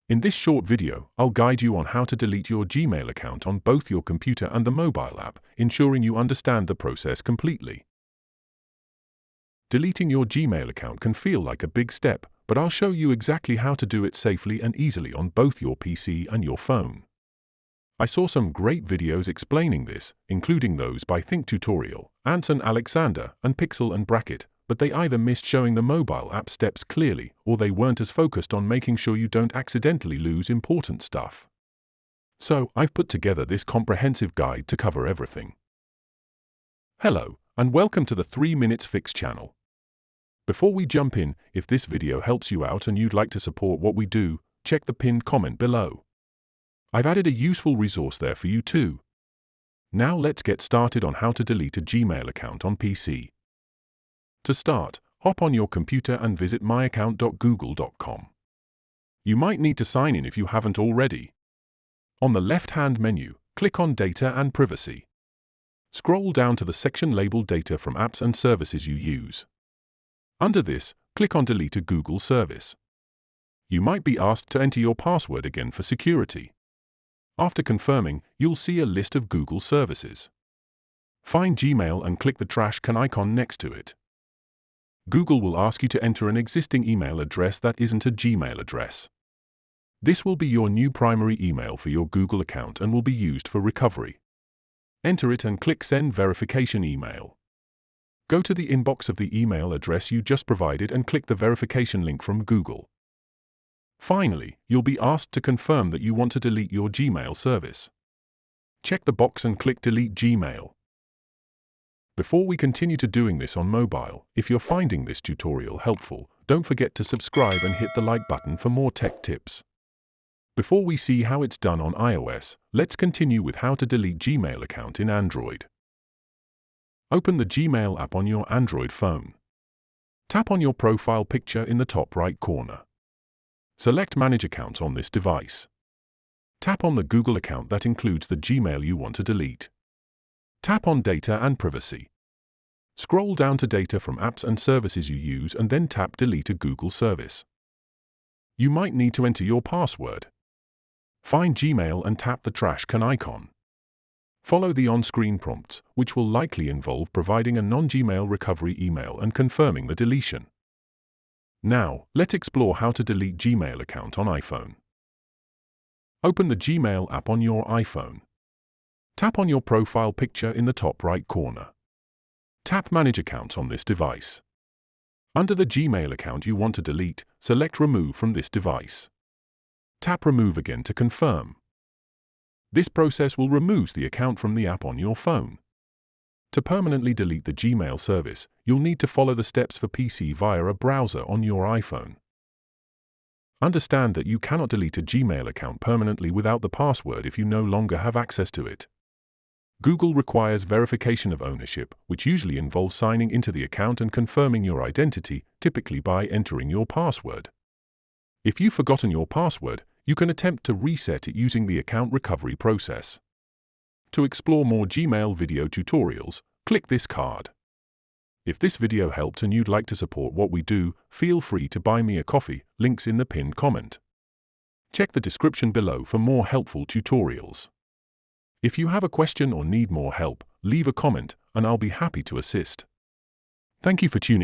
In this short video, I'll guide you on how to delete your Gmail account on both your computer and the mobile app, ensuring you understand the process completely. Deleting your Gmail account can feel like a big step, but I'll show you exactly how to do it safely and easily on both your PC and your phone. I saw some great videos explaining this, including those by Think Tutorial, Anson Alexander, and Pixel and Bracket, but they either missed showing the mobile app steps clearly, or they weren't as focused on making sure you don't accidentally lose important stuff. So, I've put together this comprehensive guide to cover everything. Hello, and welcome to the 3 Minutes Fix channel. Before we jump in, if this video helps you out and you'd like to support what we do, check the pinned comment below. I've added a useful resource there for you too. Now let's get started on how to delete a Gmail account on PC. To start, hop on your computer and visit myaccount.google.com. You might need to sign in if you haven't already. On the left-hand menu, click on Data and Privacy. Scroll down to the section labeled Data from Apps and Services you use. Under this, click on Delete a Google service. You might be asked to enter your password again for security. After confirming, you'll see a list of Google services. Find Gmail and click the trash can icon next to it. Google will ask you to enter an existing email address that isn't a Gmail address. This will be your new primary email for your Google account and will be used for recovery. Enter it and click Send Verification Email. Go to the inbox of the email address you just provided and click the verification link from Google. Finally, you'll be asked to confirm that you want to delete your Gmail service. Check the box and click Delete Gmail. Before we continue to doing this on mobile, if you're finding this tutorial helpful, don't forget to subscribe and hit the like button for more tech tips. Before we see how it's done on iOS, let's continue with how to delete Gmail account in Android. Open the Gmail app on your Android phone. Tap on your profile picture in the top right corner. Select Manage Accounts on this device. Tap on the Google account that includes the Gmail you want to delete. Tap on Data and Privacy. Scroll down to Data from Apps and Services you use and then tap Delete a Google service. You might need to enter your password. Find Gmail and tap the trash can icon. Follow the on-screen prompts, which will likely involve providing a non-Gmail recovery email and confirming the deletion. Now, let's explore how to delete Gmail account on iPhone. Open the Gmail app on your iPhone. Tap on your profile picture in the top right corner. Tap Manage Accounts on this device. Under the Gmail account you want to delete, select Remove from this device. Tap Remove again to confirm. This process will remove the account from the app on your phone. To permanently delete the Gmail service, you'll need to follow the steps for PC via a browser on your iPhone. Understand that you cannot delete a Gmail account permanently without the password if you no longer have access to it. Google requires verification of ownership, which usually involves signing into the account and confirming your identity, typically by entering your password. If you've forgotten your password, you can attempt to reset it using the account recovery process. To explore more Gmail video tutorials, click this card. If this video helped and you'd like to support what we do, feel free to buy me a coffee, links in the pinned comment. Check the description below for more helpful tutorials. If you have a question or need more help, leave a comment, and I'll be happy to assist. Thank you for tuning in.